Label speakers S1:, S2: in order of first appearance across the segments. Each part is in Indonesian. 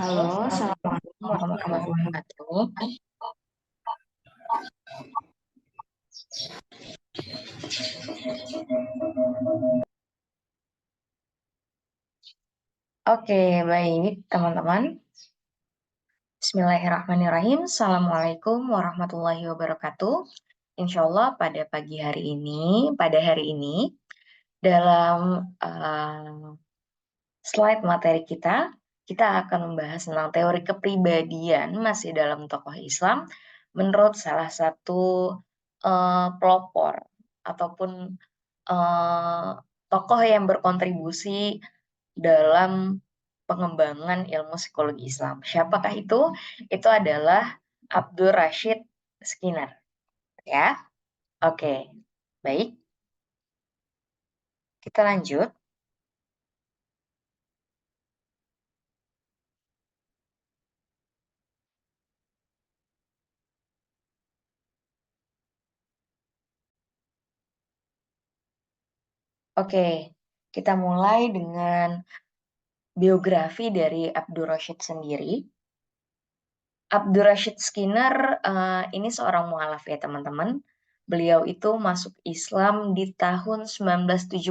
S1: Halo, Assalamualaikum warahmatullahi wabarakatuh. Oke, baik teman-teman. Bismillahirrahmanirrahim. Assalamualaikum warahmatullahi wabarakatuh. Insya Allah pada hari ini, dalam slide materi kita akan membahas tentang teori kepribadian masih dalam tokoh Islam menurut salah satu pelopor ataupun tokoh yang berkontribusi dalam pengembangan ilmu psikologi Islam. Siapakah itu? Itu adalah Abdul Rashid Skinner. Ya, oke, baik. Kita lanjut. Oke, kita mulai dengan biografi dari Abdul Rashid sendiri. Abdul Rashid Skinner ini seorang mualaf ya teman-teman. Beliau itu masuk Islam di tahun 1976.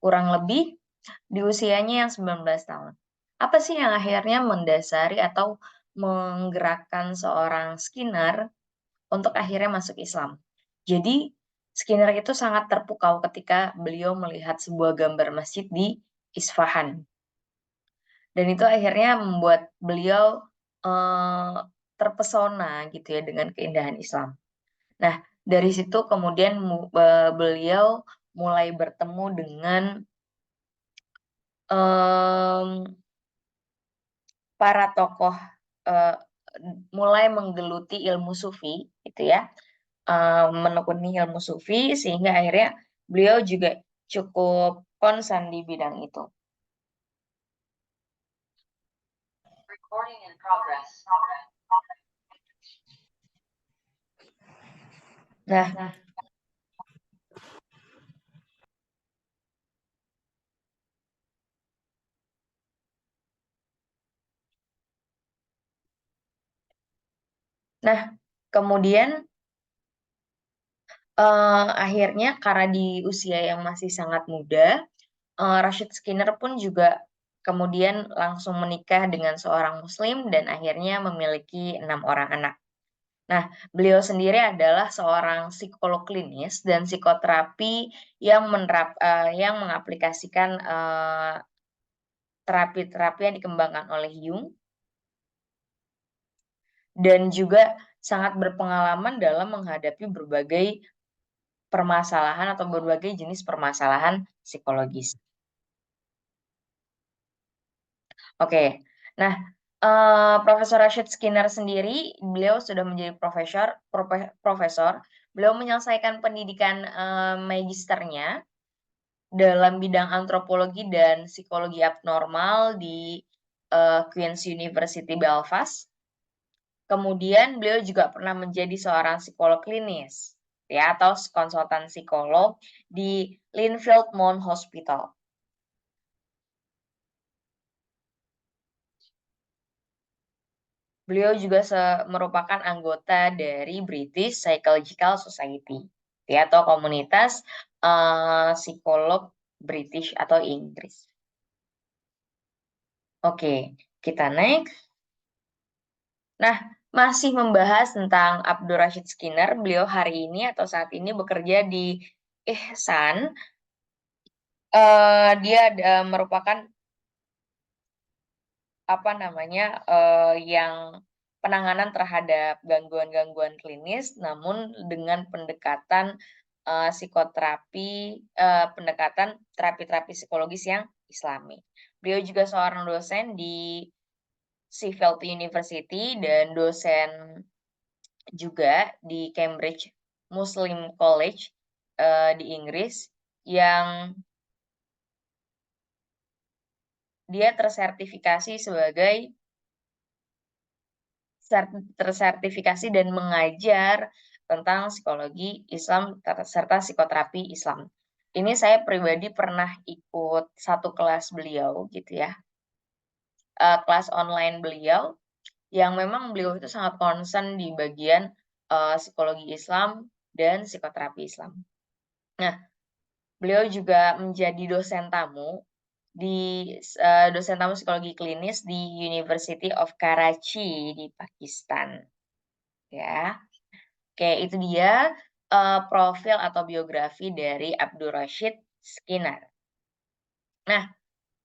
S1: Kurang lebih di usianya yang 19 tahun. Apa sih yang akhirnya mendasari atau menggerakkan seorang Skinner untuk akhirnya masuk Islam? Jadi Skinner itu sangat terpukau ketika beliau melihat sebuah gambar masjid di Isfahan. Dan itu akhirnya membuat beliau terpesona gitu ya dengan keindahan Islam. Nah, dari situ kemudian beliau mulai bertemu dengan para tokoh, mulai menggeluti ilmu sufi gitu ya, menekuni ilmu sufi sehingga akhirnya beliau juga cukup konsen di bidang itu. Recording in progress. Nah, kemudian akhirnya karena di usia yang masih sangat muda, Rashid Skinner pun juga kemudian langsung menikah dengan seorang Muslim dan akhirnya memiliki 6 orang anak. Nah, beliau sendiri adalah seorang psikolog klinis dan psikoterapi yang yang mengaplikasikan terapi-terapi yang dikembangkan oleh Jung dan juga sangat berpengalaman dalam menghadapi berbagai permasalahan atau berbagai jenis permasalahan psikologis. Oke, nah Profesor Rashid Skinner sendiri, beliau sudah menjadi profesor. Beliau menyelesaikan pendidikan magisternya dalam bidang antropologi dan psikologi abnormal di Queen's University Belfast. Kemudian beliau juga pernah menjadi seorang psikolog klinis, ya, atau konsultan psikolog di Linfield Mount Hospital. Beliau juga merupakan anggota dari British Psychological Society, ya, atau komunitas psikolog British atau Inggris. Oke, kita next. Nah, masih membahas tentang Abdul Rashid Skinner, beliau hari ini atau saat ini bekerja di Ihsan. Dia merupakan yang penanganan terhadap gangguan-gangguan klinis, namun dengan pendekatan psikoterapi, pendekatan terapi-terapi psikologis yang Islami. Beliau juga seorang dosen di Sheffield University dan dosen juga di Cambridge Muslim College di Inggris, yang dia tersertifikasi dan mengajar tentang psikologi Islam serta psikoterapi Islam. Ini saya pribadi pernah ikut satu kelas beliau gitu ya, kelas online beliau, yang memang beliau itu sangat concern di bagian, psikologi Islam dan psikoterapi Islam. Nah, beliau juga menjadi dosen tamu dosen tamu psikologi klinis di University of Karachi di Pakistan, ya. Oke, itu dia, profil atau biografi dari Abdul Rashid Skinner. Nah,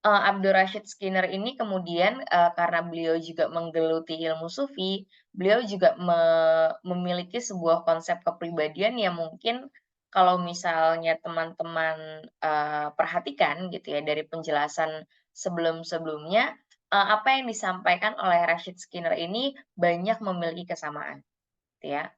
S1: Abdul Rashid Skinner ini kemudian, karena beliau juga menggeluti ilmu sufi, beliau juga memiliki sebuah konsep kepribadian yang mungkin kalau misalnya teman-teman, perhatikan gitu ya dari penjelasan sebelum-sebelumnya, apa yang disampaikan oleh Rashid Skinner ini banyak memiliki kesamaan, gitu ya.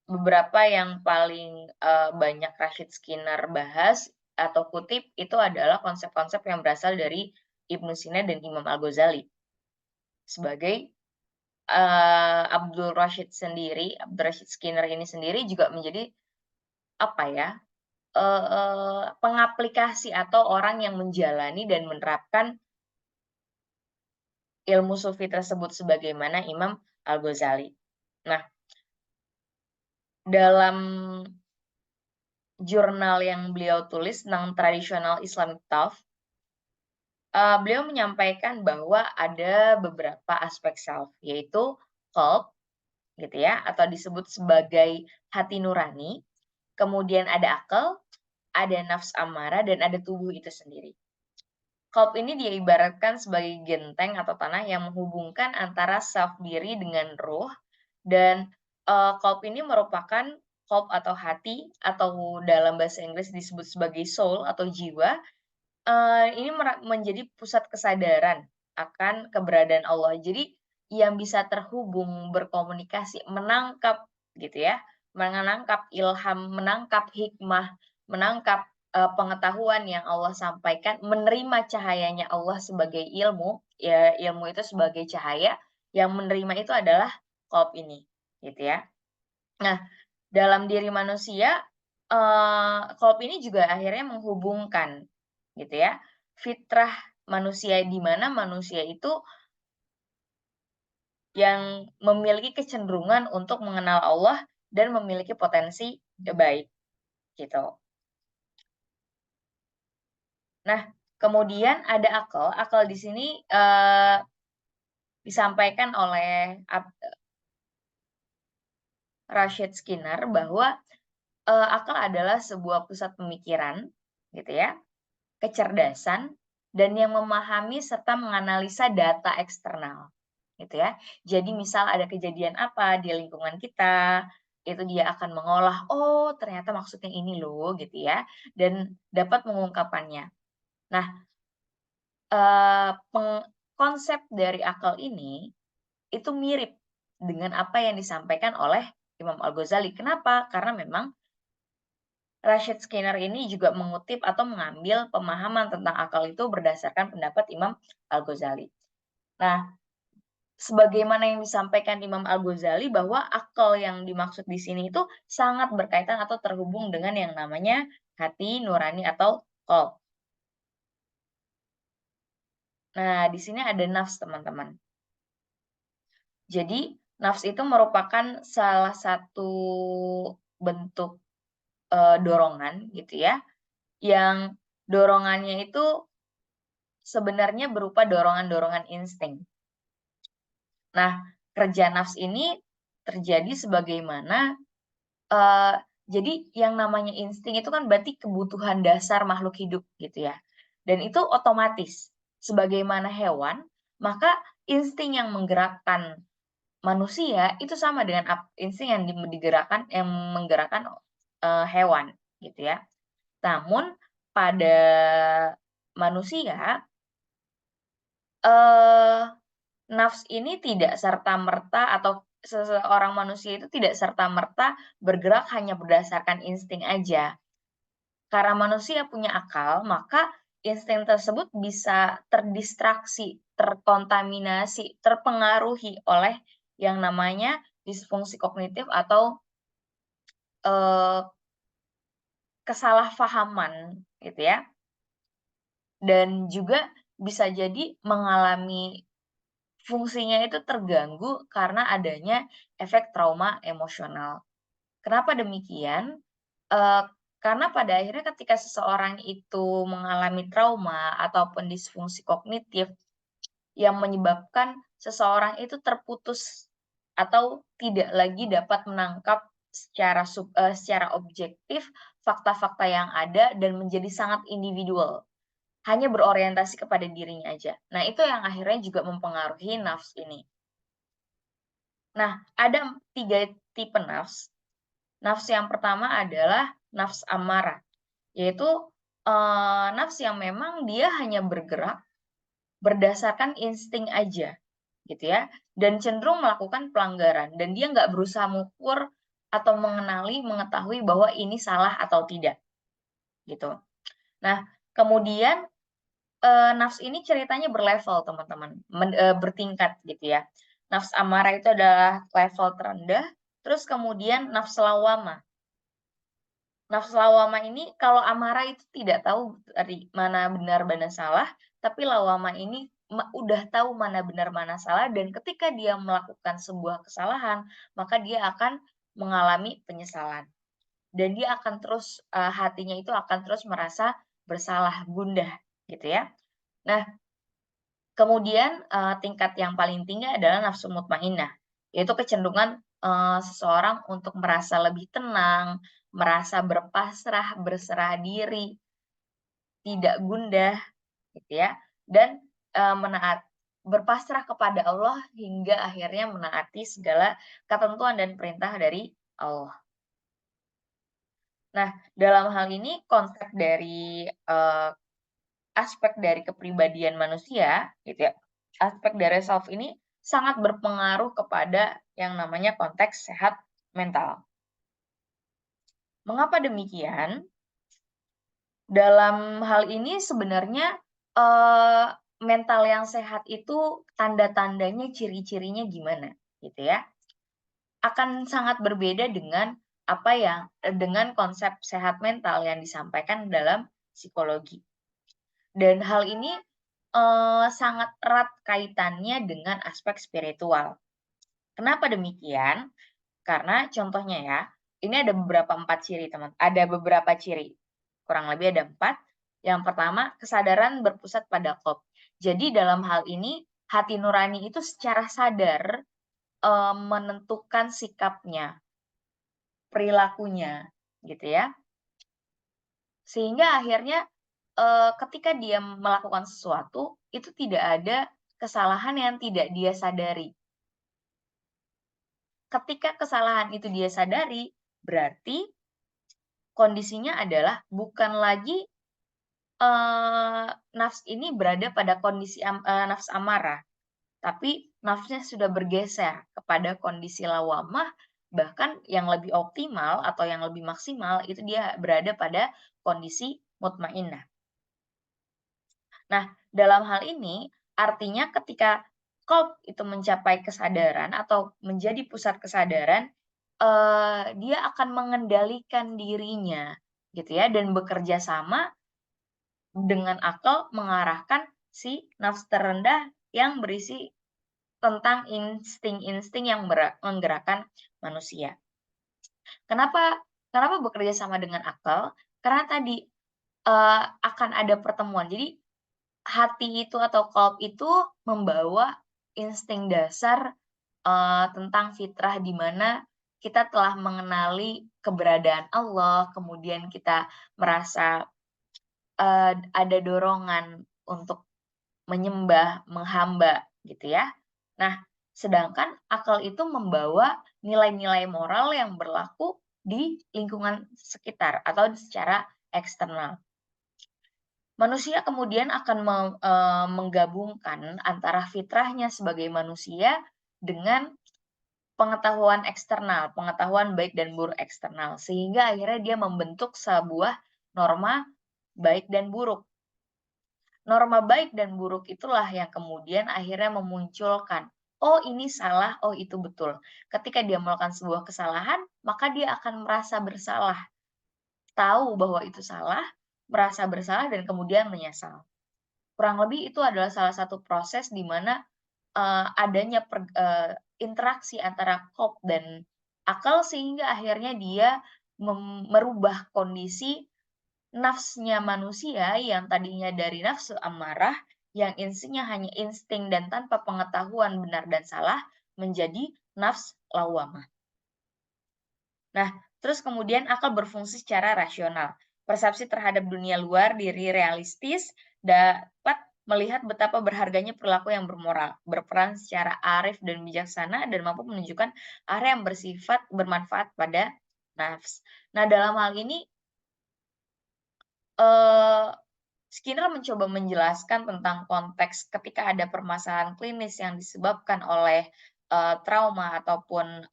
S1: Beberapa yang paling, banyak Rashid Skinner bahas atau kutip itu adalah konsep-konsep yang berasal dari Ibnu Sina dan Imam Al-Ghazali. Sebagai, Abdul Rashid Skinner ini sendiri juga menjadi, apa ya, pengaplikasi atau orang yang menjalani dan menerapkan ilmu sufi tersebut sebagaimana Imam Al-Ghazali. Nah, dalam jurnal yang beliau tulis tentang tradisional Islamic Thought, beliau menyampaikan bahwa ada beberapa aspek self, yaitu qalb, gitu ya, atau disebut sebagai hati nurani, kemudian ada akal, ada nafs amarah, dan ada tubuh itu sendiri. Qalb ini dia ibaratkan sebagai genteng atau tanah yang menghubungkan antara self diri dengan ruh, dan, qalb ini merupakan qalb atau hati, atau dalam bahasa Inggris disebut sebagai soul atau jiwa. Ini menjadi pusat kesadaran akan keberadaan Allah. Jadi yang bisa terhubung, berkomunikasi, menangkap gitu ya, menangkap ilham, menangkap hikmah, menangkap, pengetahuan yang Allah sampaikan, menerima cahayanya Allah sebagai ilmu, ya ilmu itu sebagai cahaya, yang menerima itu adalah qalb ini, gitu ya. Nah, dalam diri manusia, qalb ini juga akhirnya menghubungkan, gitu ya, fitrah manusia di mana manusia itu yang memiliki kecenderungan untuk mengenal Allah dan memiliki potensi baik, gitu. Nah, kemudian ada akal. Akal di sini, disampaikan oleh Rashid Skinner bahwa, akal adalah sebuah pusat pemikiran, gitu ya, kecerdasan, dan yang memahami serta menganalisa data eksternal, gitu ya. Jadi misal ada kejadian apa di lingkungan kita, itu dia akan mengolah, "Oh ternyata maksudnya ini loh," gitu ya, dan dapat mengungkapkannya. Nah, eee, peng konsep dari akal ini, itu mirip dengan apa yang disampaikan oleh Imam Al-Ghazali. Kenapa? Karena memang Rashid Skinner ini juga mengutip atau mengambil pemahaman tentang akal itu berdasarkan pendapat Imam Al-Ghazali. Nah, sebagaimana yang disampaikan Imam Al-Ghazali bahwa akal yang dimaksud di sini itu sangat berkaitan atau terhubung dengan yang namanya hati nurani atau qalb. Nah, di sini ada nafs, teman-teman. Jadi, nafs itu merupakan salah satu bentuk, dorongan gitu ya, yang dorongannya itu sebenarnya berupa dorongan-dorongan insting. Nah, kerja nafs ini terjadi sebagaimana, eee, jadi yang namanya insting itu kan berarti kebutuhan dasar makhluk hidup gitu ya, dan itu otomatis. Sebagaimana hewan, maka insting yang menggerakkan manusia itu sama dengan insting yang menggerakkan, hewan gitu ya. Namun pada manusia, eee nafs ini tidak serta-merta atau seseorang manusia itu tidak serta-merta bergerak hanya berdasarkan insting aja. Karena manusia punya akal, maka insting tersebut bisa terdistraksi, terkontaminasi, terpengaruhi oleh yang namanya disfungsi kognitif atau, eee, kesalahpahaman gitu ya, dan juga bisa jadi mengalami fungsinya itu terganggu karena adanya efek trauma emosional. Kenapa demikian? Eee, karena pada akhirnya ketika seseorang itu mengalami trauma ataupun disfungsi kognitif yang menyebabkan seseorang itu terputus atau tidak lagi dapat menangkap secara objektif fakta-fakta yang ada dan menjadi sangat individual, hanya berorientasi kepada dirinya aja. Nah, itu yang akhirnya juga mempengaruhi nafs ini. Nah, ada 3 tipe nafs. Nafs yang pertama adalah nafs amarah, yaitu, nafs yang memang dia hanya bergerak berdasarkan insting aja, gitu ya, dan cenderung melakukan pelanggaran, dan dia nggak berusaha mengukur atau mengetahui bahwa ini salah atau tidak, gitu. Nah, kemudian, nafs ini ceritanya berlevel teman-teman, bertingkat gitu ya. Nafs amarah itu adalah level terendah, terus kemudian nafs lawamah. Nafsu lawamah ini kalau amarah itu tidak tahu dari mana benar mana salah, tapi lawamah ini udah tahu mana benar mana salah dan ketika dia melakukan sebuah kesalahan, maka dia akan mengalami penyesalan. Dan dia akan terus, hatinya itu akan terus merasa bersalah, gundah, gitu ya. Nah, kemudian, tingkat yang paling tinggi adalah nafsu mutmainnah, yaitu kecenderungan, seseorang untuk merasa lebih tenang, merasa berpasrah, berserah diri, tidak gundah, gitu ya, dan, berpasrah kepada Allah hingga akhirnya menaati segala ketentuan dan perintah dari Allah. Nah, dalam hal ini konsep dari, aspek dari kepribadian manusia, gitu ya, aspek dari self ini sangat berpengaruh kepada yang namanya konteks sehat mental. Mengapa demikian? Dalam hal ini sebenarnya, eee, mental yang sehat itu tanda-tandanya, ciri-cirinya gimana, gitu ya. Akan sangat berbeda dengan dengan konsep sehat mental yang disampaikan dalam psikologi. Dan hal ini, sangat erat kaitannya dengan aspek spiritual. Kenapa demikian? Karena contohnya ya, ini ada beberapa ciri, kurang lebih ada 4. Yang pertama, kesadaran berpusat pada qalb. Jadi dalam hal ini, hati nurani itu secara sadar, menentukan sikapnya, perilakunya, gitu ya. Sehingga akhirnya, ketika dia melakukan sesuatu, itu tidak ada kesalahan yang tidak dia sadari. Ketika kesalahan itu dia sadari, berarti kondisinya adalah bukan lagi, nafs ini berada pada kondisi nafs amarah, tapi nafsnya sudah bergeser kepada kondisi lawamah, bahkan yang lebih optimal atau yang lebih maksimal itu dia berada pada kondisi mutmainnah. Nah, dalam hal ini artinya ketika qalb itu mencapai kesadaran atau menjadi pusat kesadaran, dia akan mengendalikan dirinya gitu ya dan bekerja sama dengan akal mengarahkan si nafs terendah yang berisi tentang insting-insting yang menggerakkan manusia. Kenapa kenapa bekerja sama dengan akal? Karena tadi, akan ada pertemuan. Jadi hati itu atau qalb itu membawa insting dasar, tentang fitrah di mana kita telah mengenali keberadaan Allah, kemudian kita merasa, ada dorongan untuk menyembah, menghamba, gitu ya. Nah, sedangkan akal itu membawa nilai-nilai moral yang berlaku di lingkungan sekitar atau secara eksternal. Manusia kemudian akan menggabungkan antara fitrahnya sebagai manusia dengan pengetahuan eksternal, pengetahuan baik dan buruk eksternal, sehingga akhirnya dia membentuk sebuah norma baik dan buruk. Norma baik dan buruk itulah yang kemudian akhirnya memunculkan, "Oh ini salah, oh itu betul." Ketika dia melakukan sebuah kesalahan, maka dia akan merasa bersalah. tahu bahwa itu salah, merasa bersalah dan kemudian menyesal. Kurang lebih itu adalah salah satu proses di mana, adanya interaksi antara KOP dan akal sehingga akhirnya dia merubah kondisi nafsnya manusia yang tadinya dari nafsu amarah, yang instingnya hanya insting dan tanpa pengetahuan benar dan salah, menjadi nafs lawamah. Nah, terus kemudian akal berfungsi secara rasional. Persepsi terhadap dunia luar diri realistis dapat melihat betapa berharganya perilaku yang bermoral, berperan secara arif dan bijaksana, dan mampu menunjukkan arah yang bersifat bermanfaat pada nafs. Nah, dalam hal ini, Skinner mencoba menjelaskan tentang konteks ketika ada permasalahan klinis yang disebabkan oleh trauma ataupun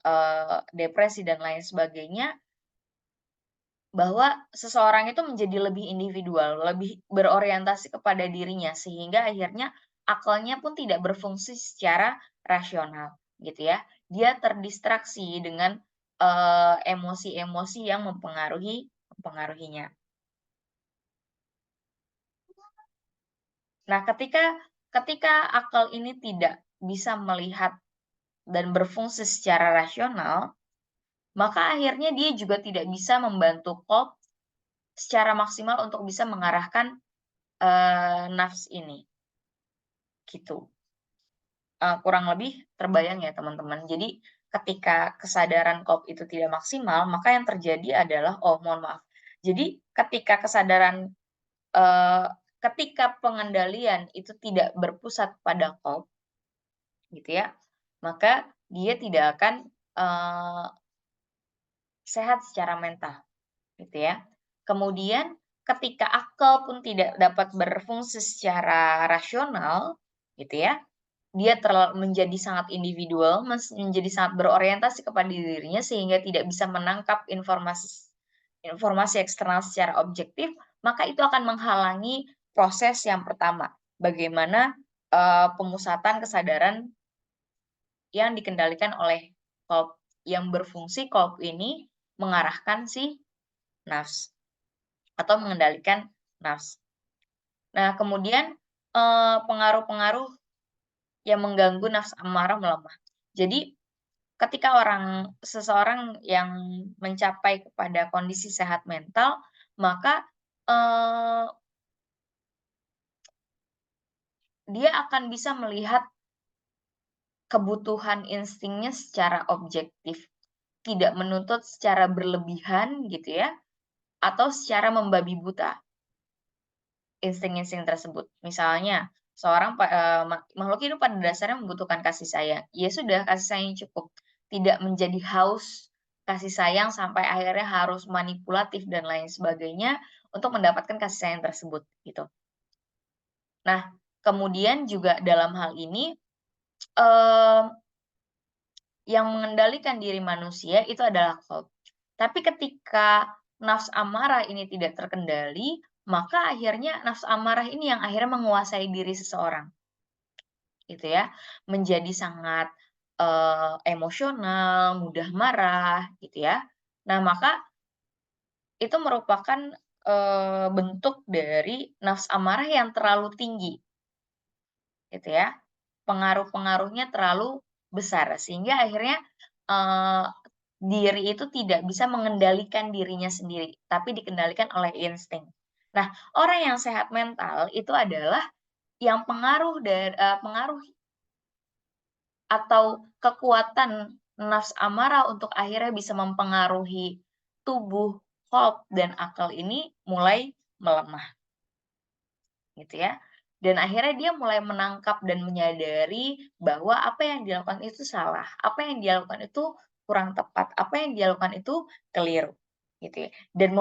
S1: depresi dan lain sebagainya, bahwa seseorang itu menjadi lebih individual, lebih berorientasi kepada dirinya, sehingga akhirnya akalnya pun tidak berfungsi secara rasional, gitu ya. Dia terdistraksi dengan emosi-emosi yang mempengaruhinya. Nah, ketika akal ini tidak bisa melihat dan berfungsi secara rasional, maka akhirnya dia juga tidak bisa membantu kolb secara maksimal untuk bisa mengarahkan nafs ini, gitu. Kurang lebih terbayang ya teman-teman. Jadi ketika kesadaran kolb itu tidak maksimal, maka yang terjadi adalah, oh mohon maaf. Jadi ketika pengendalian itu tidak berpusat pada kolb, gitu ya, maka dia tidak akan sehat secara mental, gitu ya. Kemudian ketika akal pun tidak dapat berfungsi secara rasional, gitu ya, dia menjadi sangat individual, menjadi sangat berorientasi kepada dirinya sehingga tidak bisa menangkap informasi eksternal secara objektif, maka itu akan menghalangi proses yang pertama, bagaimana pemusatan kesadaran yang dikendalikan oleh kolb yang berfungsi. Kolb ini mengarahkan si nafs atau mengendalikan nafs. Nah, kemudian pengaruh-pengaruh yang mengganggu nafs amarah melemah. Jadi, ketika seseorang yang mencapai kepada kondisi sehat mental, maka dia akan bisa melihat kebutuhan instingnya secara objektif, tidak menuntut secara berlebihan gitu ya, atau secara membabi buta insting-insting tersebut. Misalnya, makhluk hidup pada dasarnya membutuhkan kasih sayang. Ya sudah, kasih sayang cukup. Tidak menjadi haus kasih sayang sampai akhirnya harus manipulatif dan lain sebagainya untuk mendapatkan kasih sayang tersebut, gitu. Nah, kemudian juga dalam hal ini, yang mengendalikan diri manusia itu adalah kolb. Tapi ketika nafs amarah ini tidak terkendali, maka akhirnya nafs amarah ini yang akhirnya menguasai diri seseorang, gitu ya. Menjadi sangat emosional, mudah marah, gitu ya. Nah, maka itu merupakan bentuk dari nafs amarah yang terlalu tinggi, gitu ya. Pengaruh-pengaruhnya terlalu besar sehingga akhirnya diri itu tidak bisa mengendalikan dirinya sendiri, tapi dikendalikan oleh insting. Nah, orang yang sehat mental itu adalah yang pengaruh atau kekuatan nafs amarah untuk akhirnya bisa mempengaruhi tubuh, kolb, dan akal ini mulai melemah, gitu ya. Dan akhirnya dia mulai menangkap dan menyadari bahwa apa yang dilakukan itu salah, apa yang dilakukan itu kurang tepat, apa yang dilakukan itu keliru, gitu ya. Dan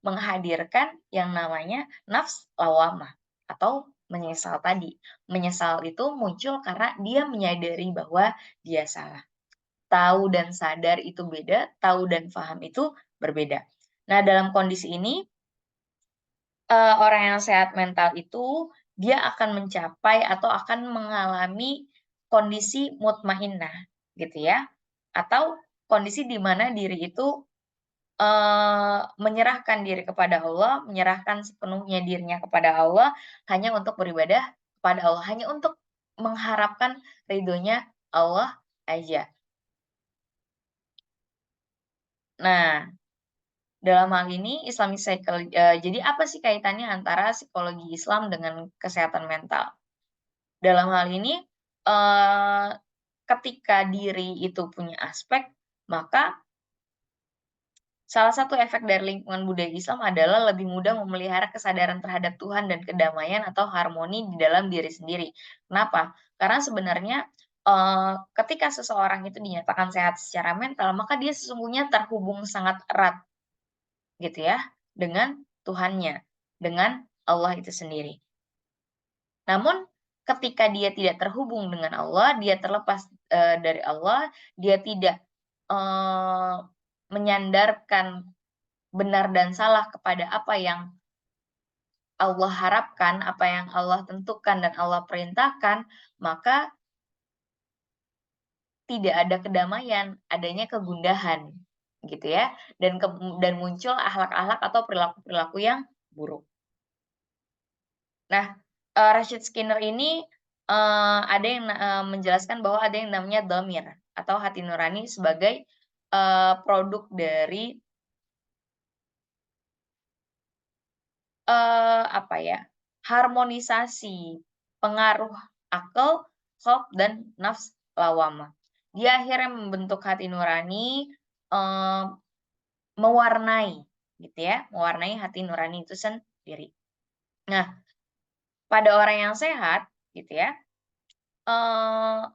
S1: menghadirkan yang namanya nafs lawamah atau menyesal tadi. Menyesal itu muncul karena dia menyadari bahwa dia salah. Tahu dan sadar itu beda, tahu dan paham itu berbeda. Nah, dalam kondisi ini, orang yang sehat mental itu, dia akan mencapai atau akan mengalami kondisi mutmainnah, gitu ya. Atau kondisi di mana diri itu menyerahkan diri kepada Allah, menyerahkan sepenuhnya dirinya kepada Allah, hanya untuk beribadah kepada Allah, hanya untuk mengharapkan ridhonya Allah aja. Nah, dalam hal ini jadi apa sih kaitannya antara psikologi Islam dengan kesehatan mental? Dalam hal ini, eee, ketika diri itu punya aspek, maka salah satu efek dari lingkungan budaya Islam adalah lebih mudah memelihara kesadaran terhadap Tuhan dan kedamaian atau harmoni di dalam diri sendiri. Kenapa? Karena sebenarnya, ketika seseorang itu dinyatakan sehat secara mental, maka dia sesungguhnya terhubung sangat erat gitu ya, dengan Tuhannya, dengan Allah itu sendiri. Namun ketika dia tidak terhubung dengan Allah, dia terlepas, dari Allah, dia tidak, eee, menyandarkan benar dan salah kepada apa yang Allah harapkan, apa yang Allah tentukan dan Allah perintahkan, maka tidak ada kedamaian, adanya kegundahan, gitu ya, dan muncul akhlak-akhlak atau perilaku-perilaku yang buruk. Nah, Rashid Skinner ini, ada yang menjelaskan bahwa ada yang namanya dhamir atau hati nurani sebagai, produk dari, apa ya, harmonisasi pengaruh akal, khalq, dan nafs lawamah. Dia akhirnya membentuk hati nurani, eee, mewarnai gitu ya, mewarnai hati nurani itu sendiri. Nah, pada orang yang sehat gitu ya, eee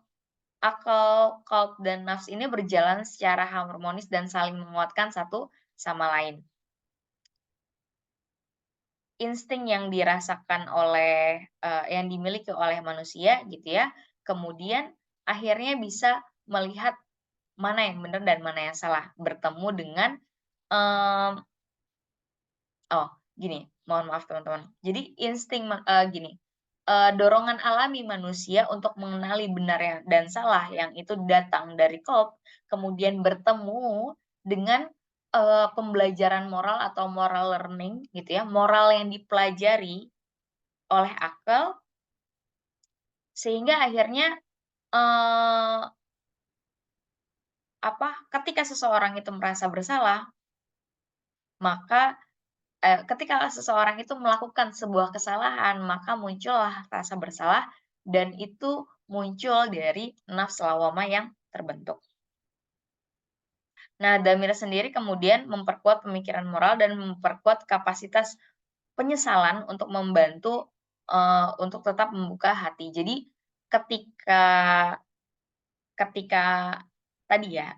S1: akal, qalb, dan nafs ini berjalan secara harmonis dan saling menguatkan satu sama lain. Insting yang dirasakan oleh yang dimiliki oleh manusia gitu ya, kemudian akhirnya bisa melihat mana yang benar dan mana yang salah, bertemu dengan, mmm, oh gini, mohon maaf teman-teman. Jadi gini, dorongan alami manusia untuk mengenali benar dan salah yang itu datang dari qalb, kemudian bertemu dengan, pembelajaran moral atau moral learning gitu ya, moral yang dipelajari oleh akal, sehingga akhirnya, eee, ketika seseorang itu merasa bersalah, maka ketika seseorang itu melakukan sebuah kesalahan, maka muncullah rasa bersalah dan itu muncul dari nafs lawamah yang terbentuk. Nah, dhamir sendiri kemudian memperkuat pemikiran moral dan memperkuat kapasitas penyesalan untuk membantu, untuk tetap membuka hati. Jadi ketika ketika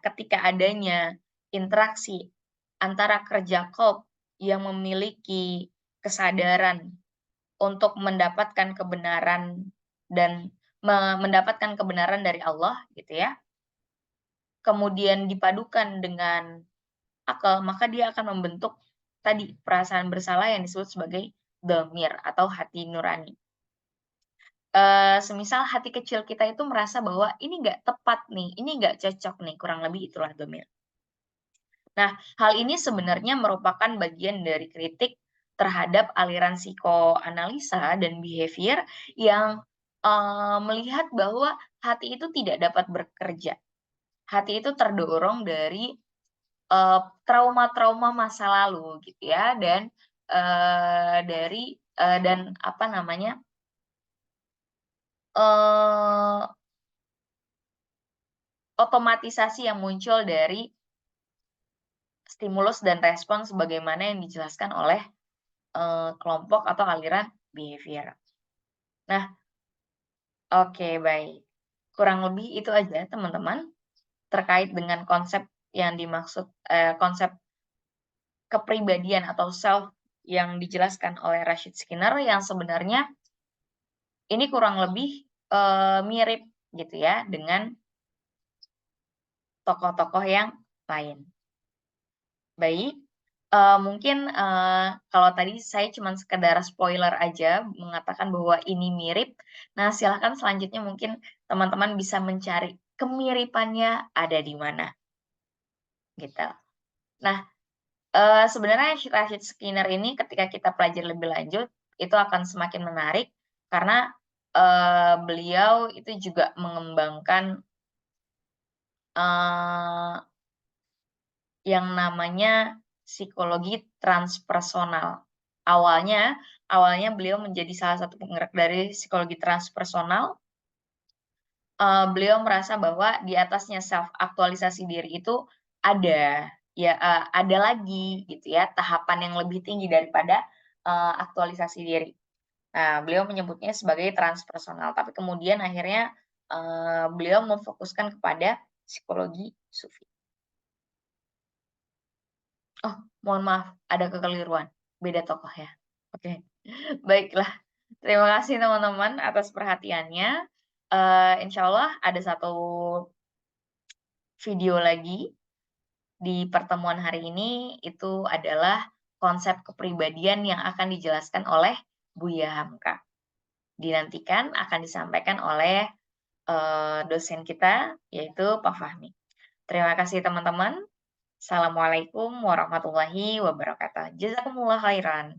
S1: ketika adanya interaksi antara kerja qalb yang memiliki kesadaran untuk mendapatkan kebenaran dan mendapatkan kebenaran dari Allah gitu ya, kemudian dipadukan dengan akal, maka dia akan membentuk tadi perasaan bersalah yang disebut sebagai dhamir atau hati nurani. Semisal hati kecil kita itu merasa bahwa ini nggak tepat nih, ini nggak cocok nih, kurang lebih itulah dhamir. Nah, hal ini sebenarnya merupakan bagian dari kritik terhadap aliran psikoanalisa dan behavior yang, melihat bahwa hati itu tidak dapat bekerja. Hati itu terdorong dari, trauma-trauma masa lalu gitu ya dan, dan apa namanya, eee, otomatisasi yang muncul dari stimulus dan respon sebagaimana yang dijelaskan oleh, kelompok atau aliran behavior. Nah, oke baik. Kurang lebih itu aja teman-teman, terkait dengan konsep yang dimaksud konsep kepribadian atau self yang dijelaskan oleh Rashid Skinner yang sebenarnya ini kurang lebih, mirip gitu ya dengan tokoh-tokoh yang lain. Baik, mungkin, kalau tadi saya cuman sekedar spoiler aja mengatakan bahwa ini mirip. Nah, silakan selanjutnya mungkin teman-teman bisa mencari kemiripannya ada di mana, gitu. Nah, Sebenarnya Rashid Skinner ini ketika kita pelajari lebih lanjut, itu akan semakin menarik karena, beliau itu juga mengembangkan, eee, yang namanya psikologi transpersonal. Awalnya awalnya beliau menjadi salah satu penggerak dari psikologi transpersonal. Beliau merasa bahwa di atasnya self aktualisasi diri itu ada, ya, ada lagi gitu ya, tahapan yang lebih tinggi daripada, aktualisasi diri. Nah, beliau menyebutnya sebagai transpersonal, tapi kemudian akhirnya, beliau memfokuskan kepada psikologi sufi. Oh, mohon maaf, ada kekeliruan, beda tokoh ya. Oke, baiklah. Terima kasih teman-teman atas perhatiannya. Insyaallah ada satu video lagi di pertemuan hari ini, itu adalah konsep kepribadian yang akan dijelaskan oleh Buya Hamka. Dinantikan akan disampaikan oleh, dosen kita, yaitu Pak Fahmi. Terima kasih teman-teman. Assalamualaikum warahmatullahi wabarakatuh. Jazakumullah khairan.